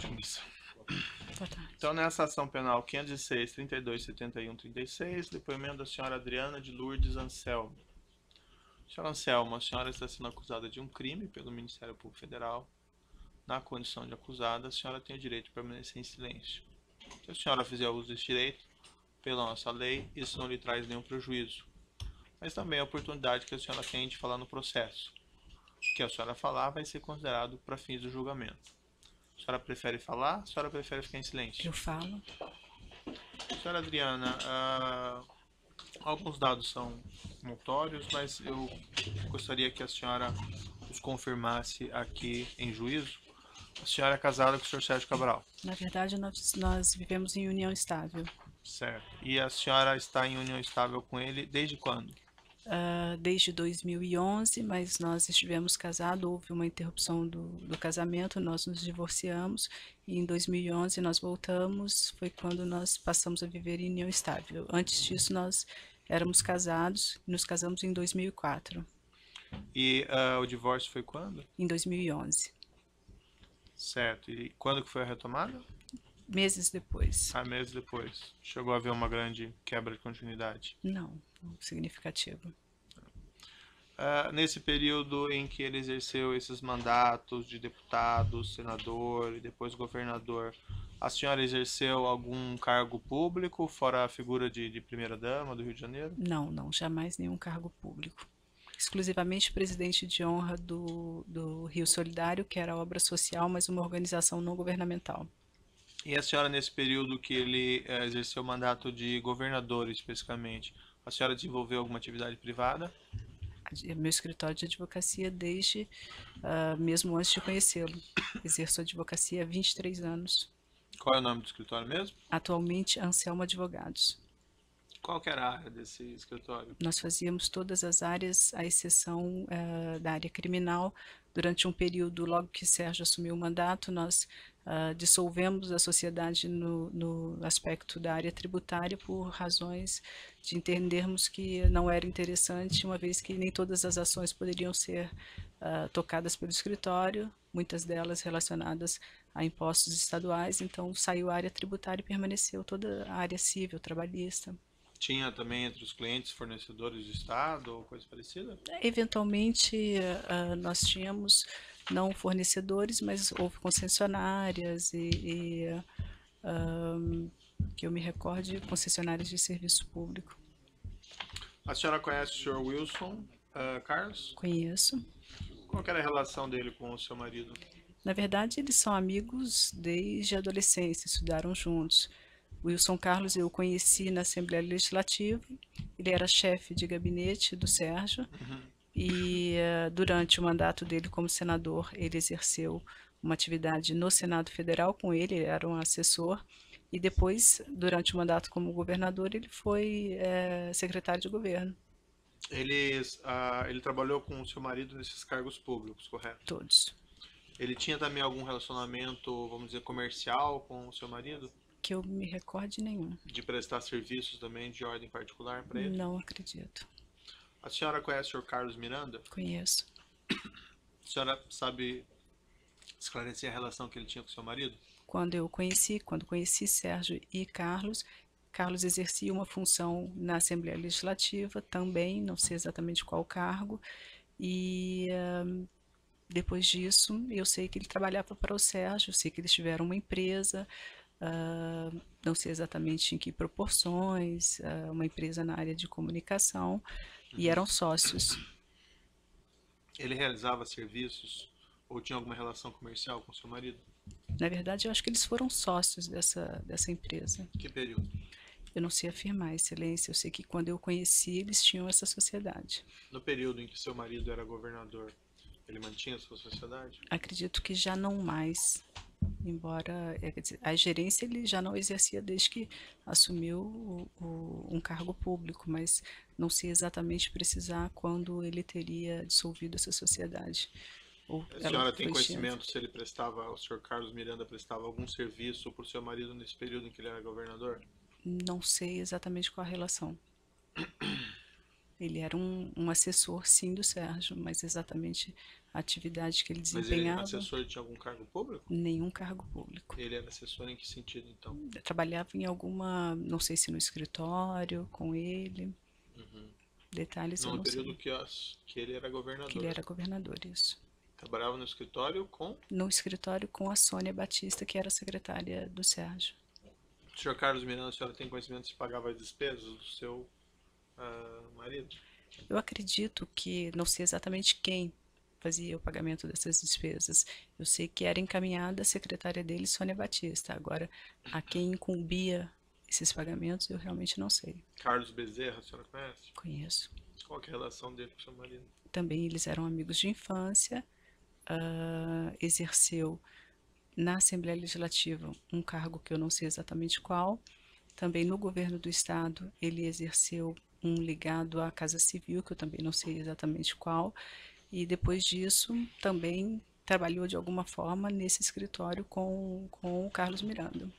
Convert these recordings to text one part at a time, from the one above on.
tarde, Comissão. Boa tarde. Então, nessa ação penal 506, 32, 71, 36, depoimento da senhora Adriana de Lourdes Anselmo. Senhora Anselmo, a senhora está sendo acusada de um crime pelo Ministério Público Federal. Na condição de acusada, a senhora tem o direito de permanecer em silêncio. Se a senhora fizer uso desse direito, pela nossa lei, isso não lhe traz nenhum prejuízo, mas também a oportunidade que a senhora tem de falar no processo. O que a senhora falar vai ser considerado para fins do julgamento. A senhora prefere falar? A senhora prefere ficar em silêncio? Eu falo. Senhora Adriana, alguns dados são notórios, mas eu gostaria que a senhora os confirmasse aqui em juízo. A senhora é casada com o senhor Sérgio Cabral? Na verdade, nós vivemos em união estável. Certo. E a senhora está em união estável com ele desde quando? Desde 2011, mas nós estivemos casados, houve uma interrupção do casamento, nós nos divorciamos e em 2011 nós voltamos, foi quando nós passamos a viver em união estável. Antes disso nós éramos casados, nos casamos em 2004, E o divórcio foi quando? em 2011, Certo. E quando que foi a retomada? meses depois. Meses depois. Chegou a haver uma grande quebra de continuidade. Não, significativo. Nesse período em que ele exerceu esses mandatos de deputado, senador e depois governador, a senhora exerceu algum cargo público, fora a figura de primeira-dama do Rio de Janeiro? Não, jamais nenhum cargo público. Exclusivamente presidente de honra do Rio Solidário, que era obra social, mas uma organização não governamental. E a senhora, nesse período que ele exerceu o mandato de governador, especificamente, a senhora desenvolveu alguma atividade privada? Meu escritório de advocacia desde mesmo antes de conhecê-lo. Exerço advocacia há 23 anos. Qual é o nome do escritório mesmo? Atualmente, Anselmo Advogados. Qual que era a área desse escritório? Nós fazíamos todas as áreas, à exceção da área criminal. Durante um período, logo que Sérgio assumiu o mandato, nós dissolvemos a sociedade no aspecto da área tributária por razões de entendermos que não era interessante, uma vez que nem todas as ações poderiam ser tocadas pelo escritório, muitas delas relacionadas a impostos estaduais, então saiu a área tributária e permaneceu toda a área civil, trabalhista. Tinha também entre os clientes fornecedores do Estado ou coisa parecida? Eventualmente, nós tínhamos não fornecedores, mas houve concessionárias que eu me recorde, concessionárias de serviço público. A senhora conhece o senhor Wilson Carlos? Conheço. Qual que era a relação dele com o seu marido? Na verdade, eles são amigos desde a adolescência, estudaram juntos. Wilson Carlos eu conheci na Assembleia Legislativa, ele era chefe de gabinete do Sérgio e durante o mandato dele como senador ele exerceu uma atividade no Senado Federal com ele era um assessor e depois, durante o mandato como governador, ele foi secretário de governo. Ele trabalhou com o seu marido nesses cargos públicos, correto? Todos. Ele tinha também algum relacionamento, vamos dizer, comercial com o seu marido? Que eu me recorde nenhum. De prestar serviços também de ordem particular para ele? Não acredito. A senhora conhece o senhor Carlos Miranda? Conheço. A senhora sabe esclarecer a relação que ele tinha com o seu marido? Quando conheci Sérgio e Carlos, Carlos exercia uma função na Assembleia Legislativa também, não sei exatamente qual cargo, e depois disso eu sei que ele trabalhava para o Sérgio, sei que eles tiveram uma empresa, não sei exatamente em que proporções, uma empresa na área de comunicação, e eram sócios. Ele realizava serviços ou tinha alguma relação comercial com seu marido? Na verdade, eu acho que eles foram sócios dessa empresa. Que período? Eu não sei afirmar, Excelência, eu sei que quando eu conheci, eles tinham essa sociedade. No período em que seu marido era governador, ele mantinha sua sociedade? Acredito que já não mais, embora quer dizer, a gerência ele já não exercia desde que assumiu um cargo público, mas não sei exatamente precisar quando ele teria dissolvido essa sociedade. Ou A ela senhora tem foi conhecimento se ele prestava, o senhor Carlos Miranda prestava algum serviço para o seu marido nesse período em que ele era governador? Não sei exatamente qual a relação. Ele era um assessor, sim, do Sérgio, mas exatamente a atividade que ele Mas ele, desempenhava, assessor, tinha algum cargo público? nenhum cargo público. Ele era assessor em que sentido, então? Trabalhava em alguma, não sei se no escritório, com ele, detalhes eu No não período sei. que ele era Que ele governador. era governador, isso. Trabalhava no escritório com... No escritório com a Sônia Batista, que era secretária do Sérgio. Senhor Carlos Miranda, a senhora tem conhecimento se pagava as despesas do seu marido? Eu acredito que, não sei exatamente quem fazia o pagamento dessas despesas. Eu sei que era encaminhada a secretária dele, Sônia Batista. Agora, a quem incumbia esses pagamentos, eu realmente não sei. Carlos Bezerra, a senhora conhece? Conheço. Qual que é a relação dele com o seu marido? Também eles eram amigos de infância. Exerceu na Assembleia Legislativa um cargo que eu não sei exatamente qual. Também no governo do estado ele exerceu um ligado à Casa Civil, que eu também não sei exatamente qual. E depois disso também trabalhou de alguma forma nesse escritório com o Carlos Miranda.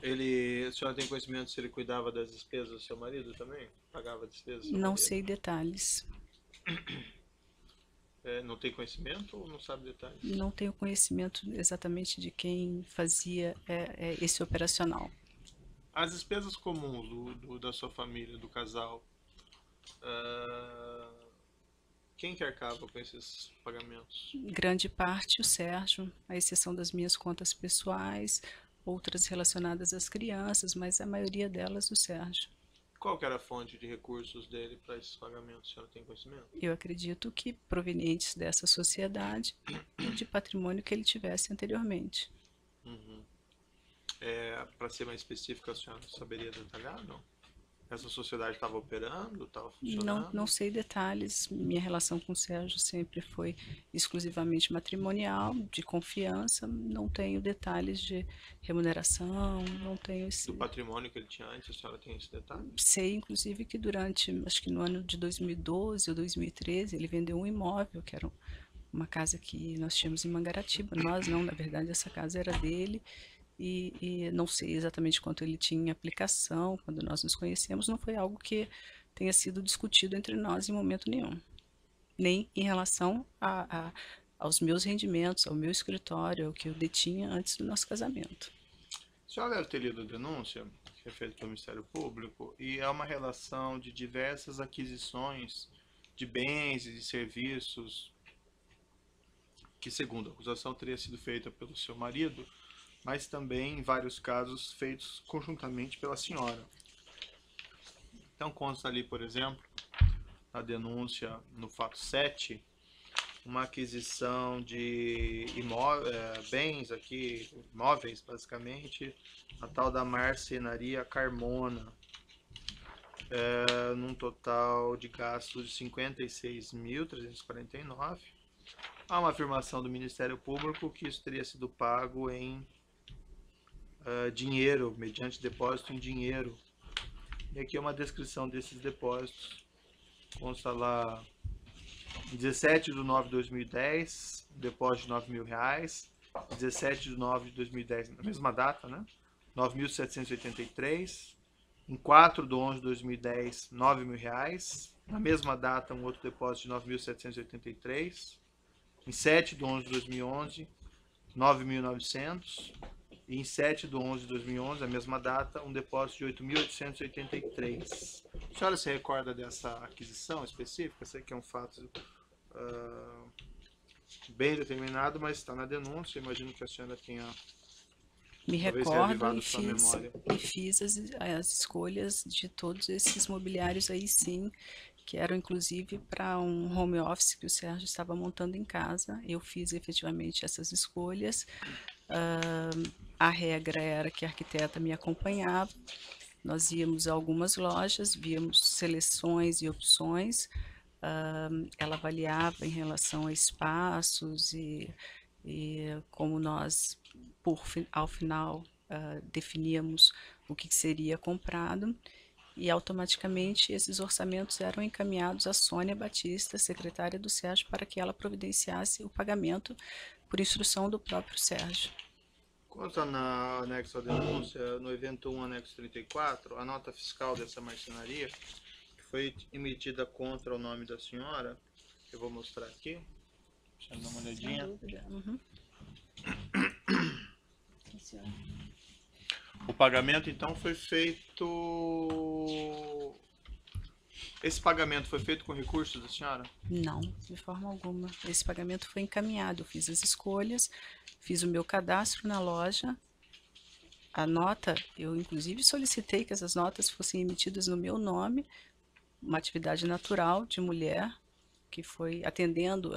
A senhora tem conhecimento se ele cuidava das despesas do seu marido também? Pagava despesas do seu Não marido? sei detalhes. Não tem conhecimento ou não sabe detalhes? Não tenho conhecimento exatamente de quem fazia esse operacional. As despesas comuns da sua família, do casal, quem que arcava com esses pagamentos? Grande parte o Sérgio, à exceção das minhas contas pessoais, outras relacionadas às crianças, mas a maioria delas o Sérgio. Qual que era a fonte de recursos dele para esses pagamentos? A senhora tem conhecimento? Eu acredito que provenientes dessa sociedade e de patrimônio que ele tivesse anteriormente. Para ser mais específico, a senhora saberia detalhar, não? Essa sociedade estava operando, estava funcionando? Não sei detalhes. Minha relação com o Sérgio sempre foi exclusivamente matrimonial, de confiança. Não tenho detalhes de remuneração, não tenho esse... Do patrimônio que ele tinha antes, a senhora tem esse detalhe? Sei, inclusive, que durante, acho que no ano de 2012 ou 2013, ele vendeu um imóvel, que era uma casa que nós tínhamos em Mangaratiba. Nós não, na verdade, essa casa era dele. E não sei exatamente quanto ele tinha em aplicação, quando nós nos conhecemos, não foi algo que tenha sido discutido entre nós em momento nenhum. Nem em relação aos meus rendimentos, ao meu escritório, ao que eu detinha antes do nosso casamento. A senhora deve ter lido a denúncia, que é feita pelo Ministério Público, e é uma relação de diversas aquisições de bens e de serviços que, segundo a acusação, teria sido feita pelo seu marido, mas também, em vários casos, feitos conjuntamente pela senhora. Então, consta ali, por exemplo, na denúncia, no fato 7, uma aquisição de bens aqui, imóveis, basicamente, a tal da marcenaria Carmona, num total de gastos de 56.349. Há uma afirmação do Ministério Público que isso teria sido pago em dinheiro, mediante depósito em dinheiro. E aqui é uma descrição desses depósitos. Consta lá, 17/9/2010, depósito de R$9.000. 17/9/2010, na mesma data, né? 9.783. Em 4/11/2010, R$9.000. Na mesma data, um outro depósito de 9.783. Em 7/11/2011, 9.900. E em 7/11/2011, a mesma data, um depósito de 8.883. A senhora se recorda dessa aquisição específica? Sei que é um fato bem determinado, mas está na denúncia. Imagino que a senhora tenha Me talvez recordo reavivado e sua fiz, memória. e fiz as escolhas de todos esses mobiliários aí, sim, que eram inclusive para um home office que o Sérgio estava montando em casa. Eu fiz efetivamente essas escolhas. A regra era que a arquiteta me acompanhava. Nós íamos a algumas lojas, víamos seleções e opções. Ela avaliava em relação a espaços e como nós, ao final, definíamos o que seria comprado. E automaticamente esses orçamentos eram encaminhados à Sônia Batista, secretária do Sérgio, para que ela providenciasse o pagamento por instrução do próprio Sérgio. Consta na anexo à denúncia, no evento 1, anexo 34, a nota fiscal dessa marcenaria, que foi emitida contra o nome da senhora. Eu vou mostrar aqui. Deixa eu dar uma olhadinha. Sem dúvida. Uhum. Sim, senhor. O pagamento então foi feito. Esse pagamento foi feito com recursos da senhora? Não, de forma alguma. Esse pagamento foi encaminhado. Eu fiz as escolhas, fiz o meu cadastro na loja. A nota, eu inclusive solicitei que essas notas fossem emitidas no meu nome, uma atividade natural de mulher, que foi atendendo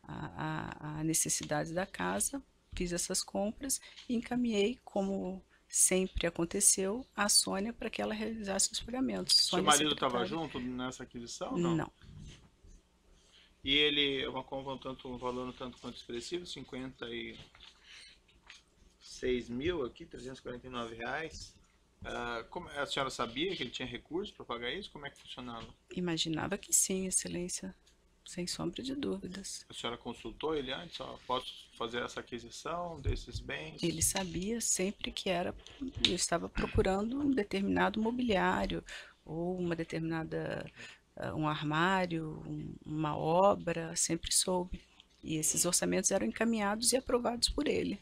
a necessidades da casa. Fiz essas compras e encaminhei, como sempre aconteceu, a Sônia para que ela realizasse os pagamentos. Seu Sônia, marido estava secretária. junto nessa aquisição ou não? Não. E ele é uma compra um valor um tanto quanto expressivo, 56 mil aqui, R$ 349. A senhora sabia que ele tinha recursos para pagar isso? Como é que funcionava? Imaginava que sim, Excelência, sem sombra de dúvidas. A senhora consultou ele antes? Ó, posso fazer essa aquisição desses bens? Ele sabia sempre que eu estava procurando um determinado mobiliário ou uma determinada, um armário, uma obra, sempre soube. E esses orçamentos eram encaminhados e aprovados por ele.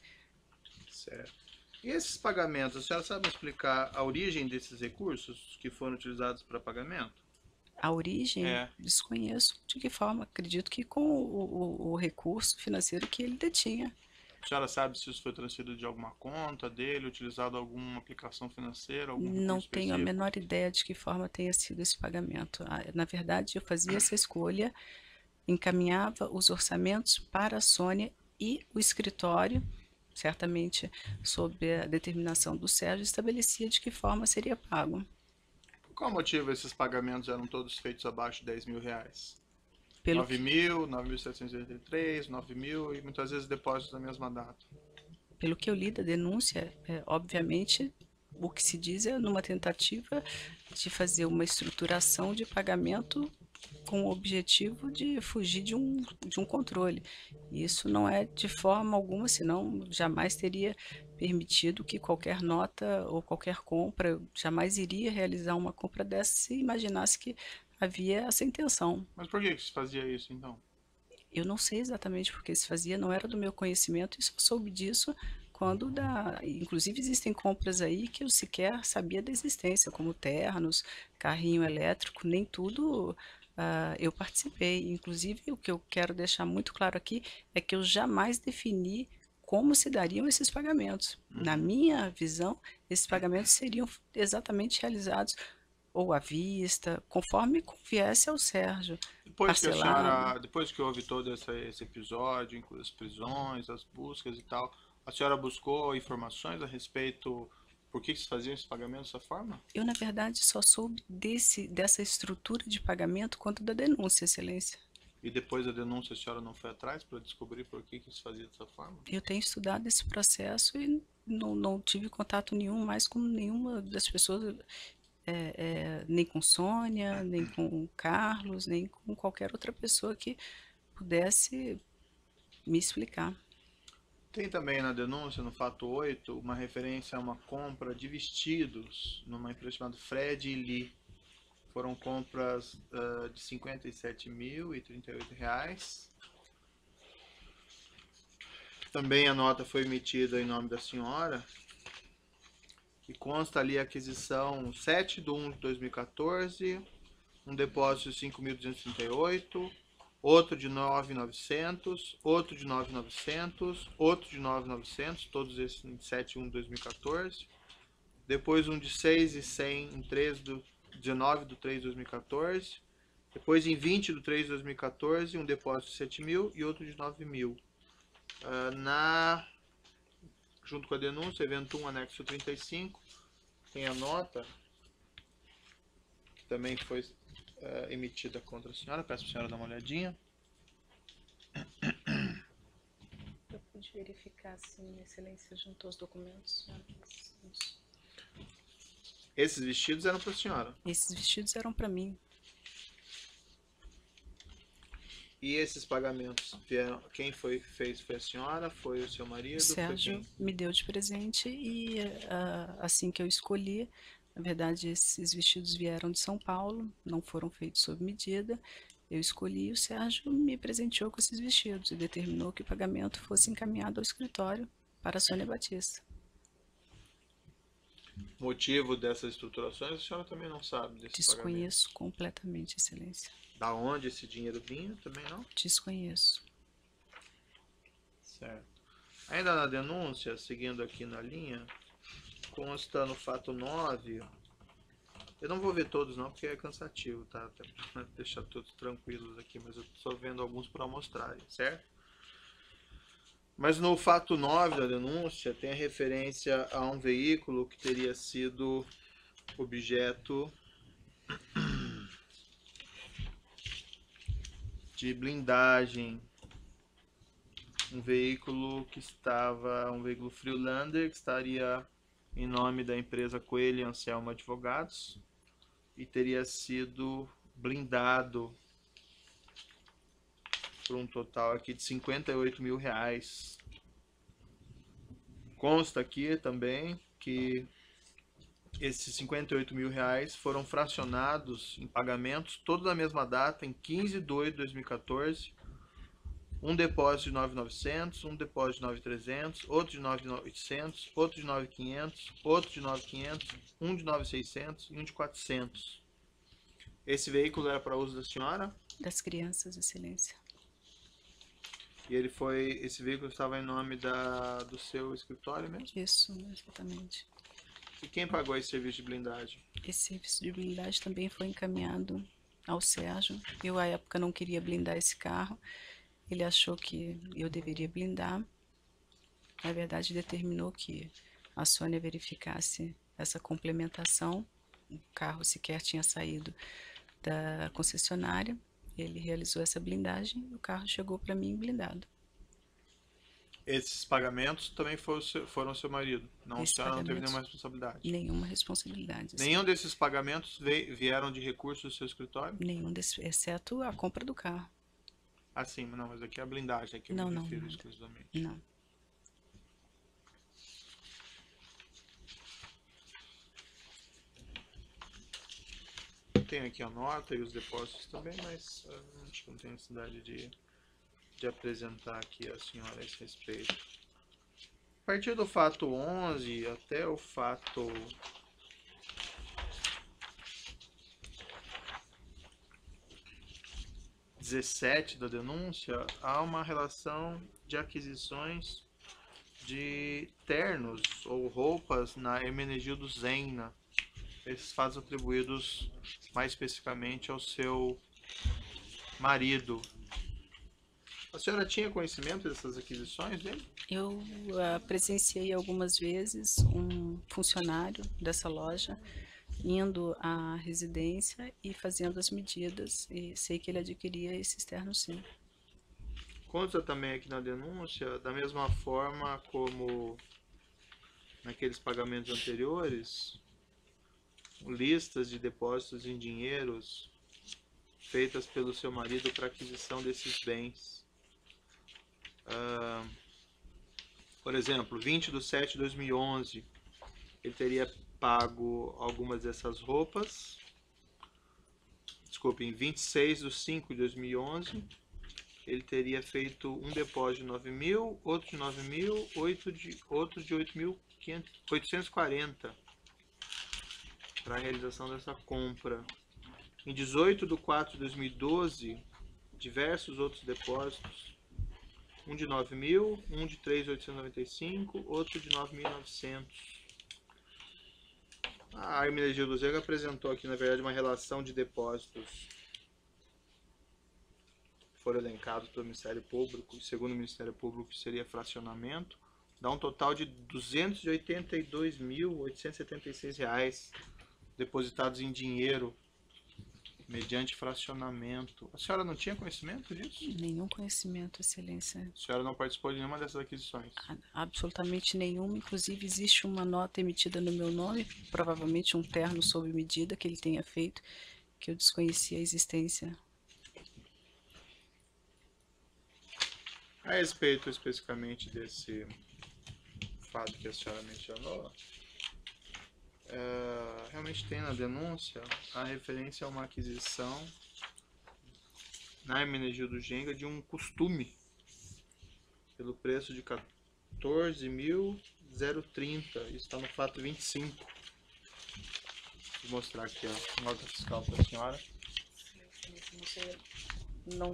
Certo. E esses pagamentos, a senhora sabe explicar a origem desses recursos que foram utilizados para pagamento? A origem, É. desconheço de que forma. Acredito que com o recurso financeiro que ele detinha. A senhora sabe se isso foi transferido de alguma conta dele, utilizado alguma aplicação financeira, algum Não recurso tenho a específico? menor ideia de que forma tenha sido esse pagamento. Na verdade, eu fazia essa escolha, encaminhava os orçamentos para a Sônia e o escritório, certamente sob a determinação do Sérgio, estabelecia de que forma seria pago. Por qual motivo esses pagamentos eram todos feitos abaixo de R$ 10.000? Pelo 9 mil, 9.783, 9 mil e muitas vezes depósitos na mesma data. Pelo que eu li da denúncia, obviamente, o que se diz é numa tentativa de fazer uma estruturação de pagamento com o objetivo de fugir de um controle. Isso não é de forma alguma, senão jamais teria permitido que qualquer nota ou qualquer compra, eu jamais iria realizar uma compra dessa se imaginasse que havia essa intenção. Mas por que se fazia isso então? Eu não sei exatamente porque se fazia, não era do meu conhecimento e só soube disso quando inclusive existem compras aí que eu sequer sabia da existência, como ternos, carrinho elétrico, nem tudo eu participei. Inclusive, o que eu quero deixar muito claro aqui é que eu jamais defini como se dariam esses pagamentos. Na minha visão, esses pagamentos seriam exatamente realizados ou à vista, conforme conviesse ao Sérgio, parcelado. Depois que houve todo esse episódio, incluindo as prisões, as buscas e tal, a senhora buscou informações a respeito por que se faziam esses pagamentos dessa forma? Eu, na verdade, só soube dessa estrutura de pagamento quanto da denúncia, Excelência. E depois da denúncia a senhora não foi atrás para descobrir por que se fazia dessa forma? Eu tenho estudado esse processo e não tive contato nenhum mais com nenhuma das pessoas, nem com Sônia, nem com Carlos, nem com qualquer outra pessoa que pudesse me explicar. Tem também na denúncia, no fato 8, uma referência a uma compra de vestidos numa empresa chamada Fred e Lee. Foram compras de R$ 57.038. Também a nota foi emitida em nome da senhora. E consta ali a aquisição 7/1/2014, um depósito de 5.238, outro de 9.900, outro de 9.900, outro de 9.900, todos esses em 7/1/2014. Depois um de 6.100 em 19/3/2014. Depois em 20/3/2014, um depósito de 7.000 e outro de 9.000. Junto com a denúncia, evento 1, anexo 35, tem a nota, que também foi emitida contra a senhora. Peço para a senhora dar uma olhadinha. Eu pude verificar se Excelência juntou os documentos. Esses vestidos eram para a senhora. Esses vestidos eram para mim. E esses pagamentos vieram, quem fez foi a senhora, foi o seu marido? O Sérgio me deu de presente e assim que eu escolhi, Na verdade, esses vestidos vieram de São Paulo, não foram feitos sob medida. Eu escolhi e o Sérgio me presenteou com esses vestidos e determinou que o pagamento fosse encaminhado ao escritório para a Sônia Batista. Motivo dessas estruturações, a senhora também não sabe desse pagamento? Desconheço completamente, Excelência. Da onde esse dinheiro vinha, também não? Desconheço. Certo. Ainda na denúncia, seguindo aqui na linha, consta no fato 9, eu não vou ver todos não, porque é cansativo, tá? Até pra deixar todos tranquilos aqui, mas eu estou vendo alguns para mostrar, certo? Mas no fato 9 da denúncia, tem a referência a um veículo que teria sido objeto de blindagem. Um veículo Freelander, que estaria em nome da empresa Coelho e Anselmo Advogados e teria sido blindado por um total aqui de R$58 mil. Consta aqui também que esses R$58 mil foram fracionados em pagamentos, todos na mesma data, em 15/2/2014, um depósito de 9.900, um depósito de 9.300, outro de 9.800, outro de 9.500, outro de 9.500, um de 9.600 e um de 400. Esse veículo era para uso da senhora? Das crianças, Excelência. E esse veículo estava em nome do seu escritório mesmo? Isso, exatamente. E quem pagou esse serviço de blindagem? Esse serviço de blindagem também foi encaminhado ao Sérgio. Eu, à época, não queria blindar esse carro. Ele achou que eu deveria blindar. Na verdade, determinou que a Sônia verificasse essa complementação. O carro sequer tinha saído da concessionária. Ele realizou essa blindagem e o carro chegou para mim blindado. Esses pagamentos também foram seu marido? Não, a senhora não teve nenhuma responsabilidade? Nenhuma responsabilidade. Nenhum desses pagamentos vieram de recursos do seu escritório? Nenhum desses, exceto a compra do carro. Ah, sim, não, mas aqui é a blindagem que eu me refiro exclusivamente. Não. Tenho aqui a nota e os depósitos também, mas acho que não tem necessidade de apresentar aqui a senhora a esse respeito. A partir do fato 11 até o fato 17 da denúncia, há uma relação de aquisições de ternos ou roupas na Hermenegildo Zenna. Esses fatos atribuídos mais especificamente ao seu marido. A senhora tinha conhecimento dessas aquisições dele? Eu presenciei algumas vezes um funcionário dessa loja indo à residência e fazendo as medidas, e sei que ele adquiria esses ternos, sim. Consta também aqui na denúncia, da mesma forma como naqueles pagamentos anteriores, listas de depósitos em dinheiros feitas pelo seu marido para aquisição desses bens. Por exemplo, 20/7/2011, ele teria pago algumas dessas roupas. Desculpe, em 26/5/2011, ele teria feito um depósito de 9 mil, outro de 9 mil, outro de 8.840 para a realização dessa compra. Em 18/4/2012, diversos outros depósitos. Um de 9 mil, um de 3.895, outro de 9.900. A Hermenegildo Zenna apresentou aqui, na verdade, uma relação de depósitos que foram elencados pelo Ministério Público, segundo o Ministério Público seria fracionamento, dá um total de R$ 282.876 depositados em dinheiro mediante fracionamento. A senhora não tinha conhecimento disso? Nenhum conhecimento, Excelência. A senhora não participou de nenhuma dessas aquisições? Absolutamente nenhuma. Inclusive, existe uma nota emitida no meu nome, provavelmente um terno sob medida que ele tenha feito, que eu desconhecia a existência. A respeito especificamente desse fato que a senhora mencionou, realmente tem na denúncia a referência a uma aquisição na Hermenegildo Genga de um costume pelo preço de 14.030. Isso está no fato 25. Vou mostrar aqui a nota fiscal para a senhora. Não,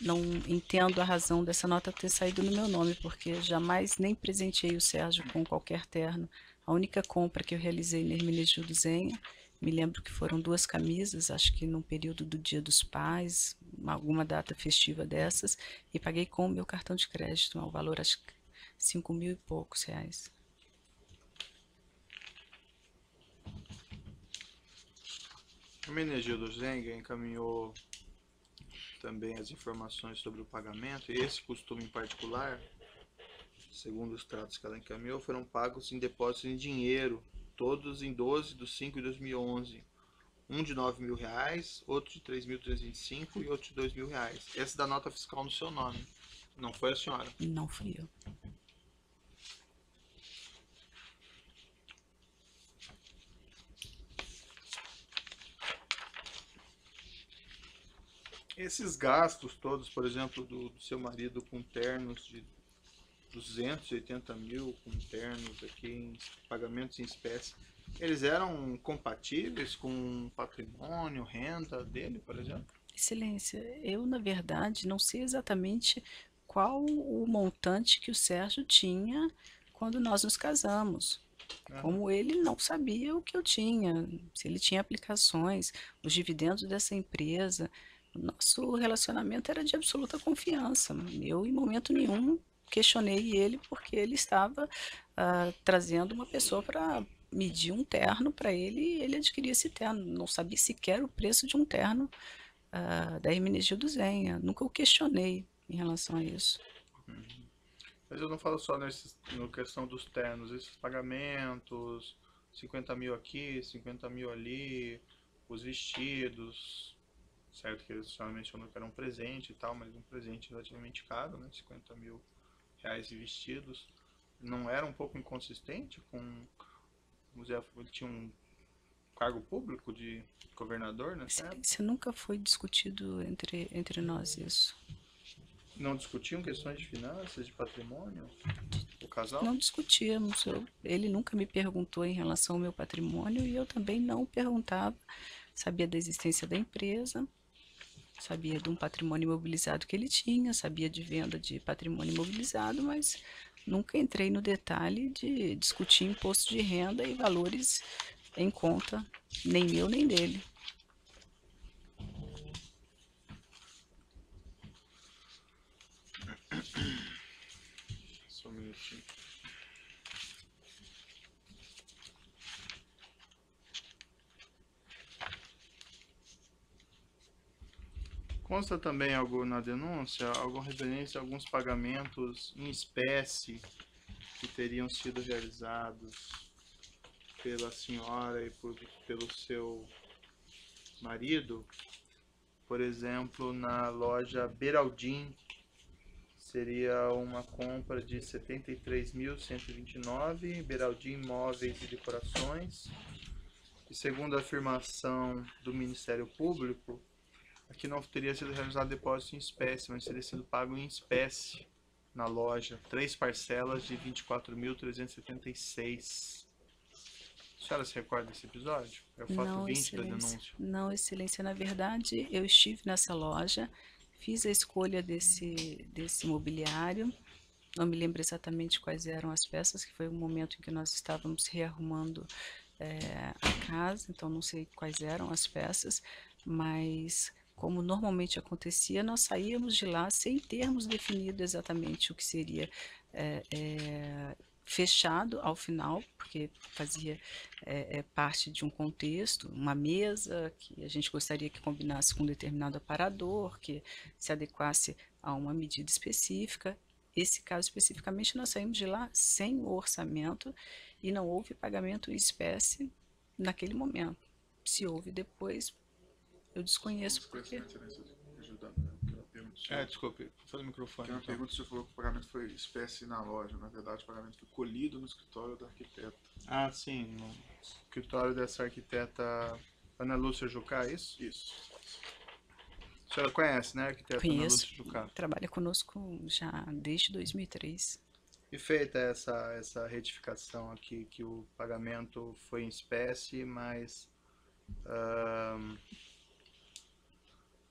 não entendo a razão dessa nota ter saído no meu nome, porque jamais nem presenteei o Sérgio com qualquer terno. A única compra que eu realizei na Hermenegildo Zenha, me lembro que foram 2 camisas, acho que num período do Dia dos Pais, alguma data festiva dessas, e paguei com o meu cartão de crédito, ao valor acho que 5.000 e poucos reais. A Hermenegildo Zenga encaminhou também as informações sobre o pagamento, e esse costume em particular, segundo os tratos que ela encaminhou, foram pagos em depósitos em dinheiro, todos em 12/5/2011. Um de R$ 9.000, outro de 3.325 e outro de R$ 2.000. Essa da nota fiscal no seu nome. Não foi a senhora? Não fui eu. Esses gastos todos, por exemplo, do seu marido com ternos de 280 mil, com ternos aqui em pagamentos em espécie, eles eram compatíveis com patrimônio, renda dele, por exemplo? Excelência, eu, na verdade, não sei exatamente qual o montante que o Sérgio tinha quando nós nos casamos. Aham. Como ele não sabia o que eu tinha, se ele tinha aplicações, os dividendos dessa empresa. O nosso relacionamento era de absoluta confiança. Eu, em momento nenhum, questionei ele porque ele estava trazendo uma pessoa para medir um terno para ele e ele adquiria esse terno. Não sabia sequer o preço de um terno da Hermenegildo Zenha. Nunca o questionei em relação a isso. Mas eu não falo só na questão dos ternos, esses pagamentos, 50 mil aqui, 50 mil ali, os vestidos, certo que a senhora mencionou que era um presente e tal, mas um presente relativamente caro, né? 50 mil reais de vestidos. Não era um pouco inconsistente com, vamos dizer, ele tinha um cargo público de governador nessa época? Excelência, nunca foi discutido entre nós isso. Não discutiam questões de finanças, de patrimônio, o casal? Não discutíamos. Ele nunca me perguntou em relação ao meu patrimônio e eu também não perguntava. Sabia da existência da empresa, sabia de um patrimônio imobilizado que ele tinha, sabia de venda de patrimônio imobilizado, mas nunca entrei no detalhe de discutir imposto de renda e valores em conta, nem meu nem dele. Só um minutinho. Consta também algo na denúncia, alguma referência a alguns pagamentos em espécie que teriam sido realizados pela senhora e pelo seu marido, por exemplo, na loja Beraldim, seria uma compra de 73.129, Beraldim Móveis e Decorações, e segundo a afirmação do Ministério Público, aqui não teria sido realizado depósito em espécie, mas teria sido pago em espécie na loja, 3 parcelas de 24.376. A senhora se recorda desse episódio? É o fato Não, 20 da excelência. denúncia. Não, excelência. Na verdade, eu estive nessa loja, fiz a escolha desse mobiliário. Não me lembro exatamente quais eram as peças, que foi um momento em que nós estávamos rearrumando a casa, então não sei quais eram as peças, mas como normalmente acontecia, nós saíamos de lá sem termos definido exatamente o que seria fechado ao final, porque fazia parte de um contexto, uma mesa que a gente gostaria que combinasse com um determinado aparador, que se adequasse a uma medida específica. Esse caso especificamente, nós saímos de lá sem o orçamento e não houve pagamento em espécie naquele momento. Se houve depois, eu desconheço porque... Desculpe, foi no microfone. Tem uma Então. pergunta, o senhor falou que o pagamento foi espécie na loja. Na verdade, o pagamento foi colhido no escritório do arquiteto. Ah, sim, no escritório dessa arquiteta Ana Lúcia Jucá, é isso? Isso. A senhora conhece, né, a arquiteta Ana Conheço, Lúcia Jucá? trabalha conosco já desde 2003. E feita essa retificação aqui, que o pagamento foi em espécie, mas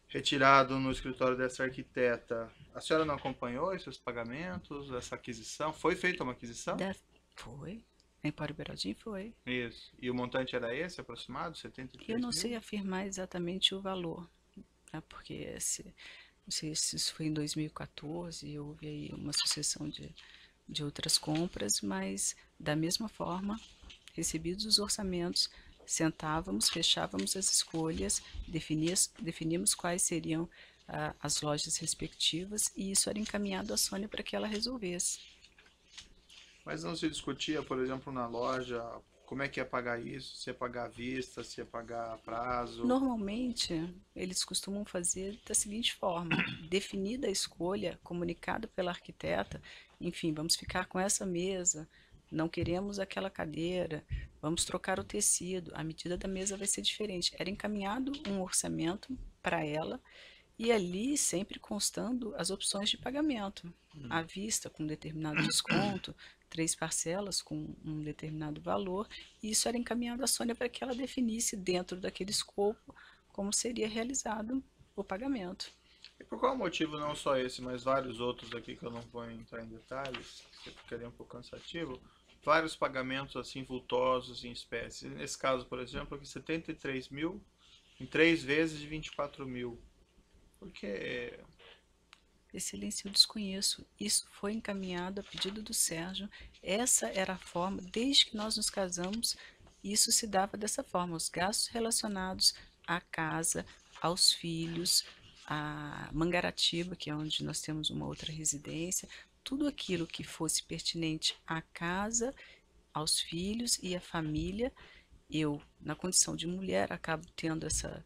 retirado no escritório dessa arquiteta. A senhora não acompanhou esses pagamentos, essa aquisição? Foi feita uma aquisição? Foi. A Empório Beraldim foi. Isso. E o montante era esse, aproximado? 73 Eu não mil? sei afirmar exatamente o valor, né, porque não sei se isso foi em 2014, houve aí uma sucessão de outras compras, mas da mesma forma, recebidos os orçamentos, sentávamos, fechávamos as escolhas, definíamos quais seriam as lojas respectivas e isso era encaminhado à Sônia para que ela resolvesse. Mas não se discutia, por exemplo, na loja, como é que ia pagar isso? Se ia pagar à vista, se ia pagar a prazo? Normalmente, eles costumam fazer da seguinte forma: definida a escolha, comunicado pela arquiteta, enfim, vamos ficar com essa mesa, não queremos aquela cadeira, vamos trocar o tecido, a medida da mesa vai ser diferente. Era encaminhado um orçamento para ela e ali sempre constando as opções de pagamento. À vista, com determinado desconto, 3 parcelas com um determinado valor, e isso era encaminhado à Sônia para que ela definisse dentro daquele escopo como seria realizado o pagamento. E por qual motivo, não só esse, mas vários outros aqui que eu não vou entrar em detalhes, que ficaria um pouco cansativo, vários pagamentos assim vultosos em espécie. Nesse caso, por exemplo, aqui 73 mil em 3 vezes de 24 mil. Porque Excelência, eu desconheço. Isso foi encaminhado a pedido do Sérgio. Essa era a forma, desde que nós nos casamos, isso se dava dessa forma. Os gastos relacionados à casa, aos filhos, a Mangaratiba, que é onde nós temos uma outra residência, tudo aquilo que fosse pertinente à casa, aos filhos e à família, eu, na condição de mulher, acabo tendo essa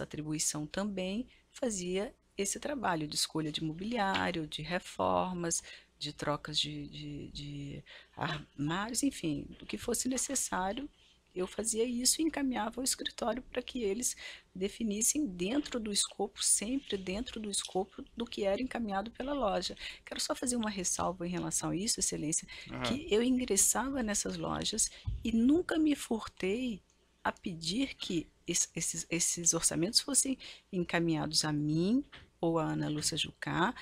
atribuição também, fazia esse trabalho de escolha de mobiliário, de reformas, de trocas de armários, enfim, do que fosse necessário, eu fazia isso e encaminhava ao escritório para que eles definissem dentro do escopo, sempre dentro do escopo do que era encaminhado pela loja. Quero só fazer uma ressalva em relação a isso, Excelência, que eu ingressava nessas lojas e nunca me furtei a pedir que esses orçamentos fossem encaminhados a mim ou a Ana Lúcia Jucá.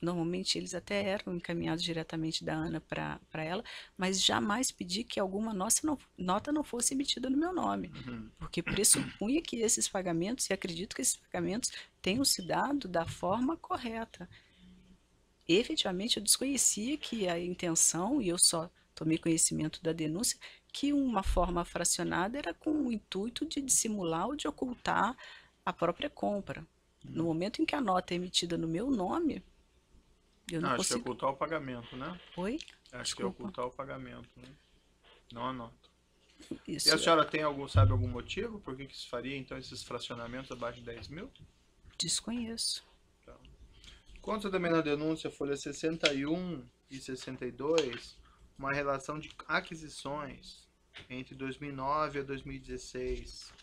Normalmente eles até eram encaminhados diretamente da Ana para ela, mas jamais pedi que alguma nota não fosse emitida no meu nome, porque pressupunha que esses pagamentos, e acredito que esses pagamentos tenham se dado da forma correta. Efetivamente, eu desconhecia que a intenção, e eu só tomei conhecimento da denúncia, que uma forma fracionada era com o intuito de dissimular ou de ocultar a própria compra. No momento em que a nota é emitida no meu nome, eu não acho que é consigo... ocultar o pagamento, né? Oi? Acho que é Desculpa. ocultar o pagamento, né? Não a nota. Isso E a senhora sabe algum motivo por que se faria, então, esses fracionamentos abaixo de 10 mil? desconheço. Consta também na denúncia, folha 61 e 62, uma relação de aquisições entre 2009 a 2016.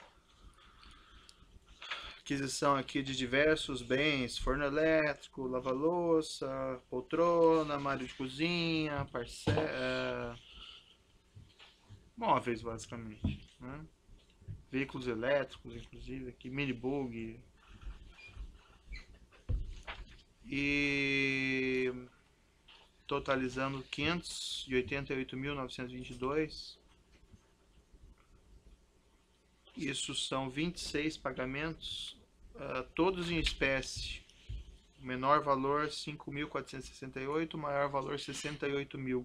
Aquisição aqui de diversos bens, forno elétrico, lava-louça, poltrona, armário de cozinha, móveis basicamente, né? Veículos elétricos, inclusive, aqui, mini bug. E totalizando 588.922. Isso são 26 pagamentos, todos em espécie. O menor valor 5.468, o maior valor 68.000.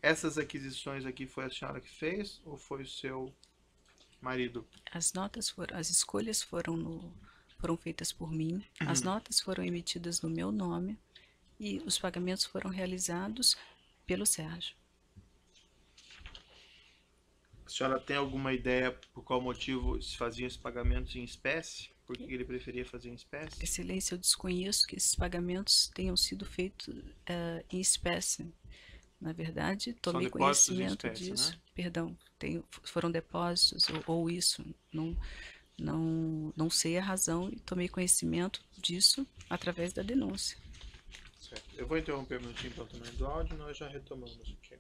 Essas aquisições aqui foi a senhora que fez ou foi o seu marido? As escolhas foram feitas por mim, as notas foram emitidas no meu nome e os pagamentos foram realizados pelo Sérgio. A senhora tem alguma ideia por qual motivo se faziam esses pagamentos em espécie? Por que ele preferia fazer em espécie? Excelência, eu desconheço que esses pagamentos tenham sido feitos em espécie. Na verdade, tomei depósitos em conhecimento espécie, disso. né? Perdão, foram depósitos ou isso. Não sei a razão e tomei conhecimento disso através da denúncia. Certo. Eu vou interromper um minutinho para o tamanho do áudio e nós já retomamos aqui.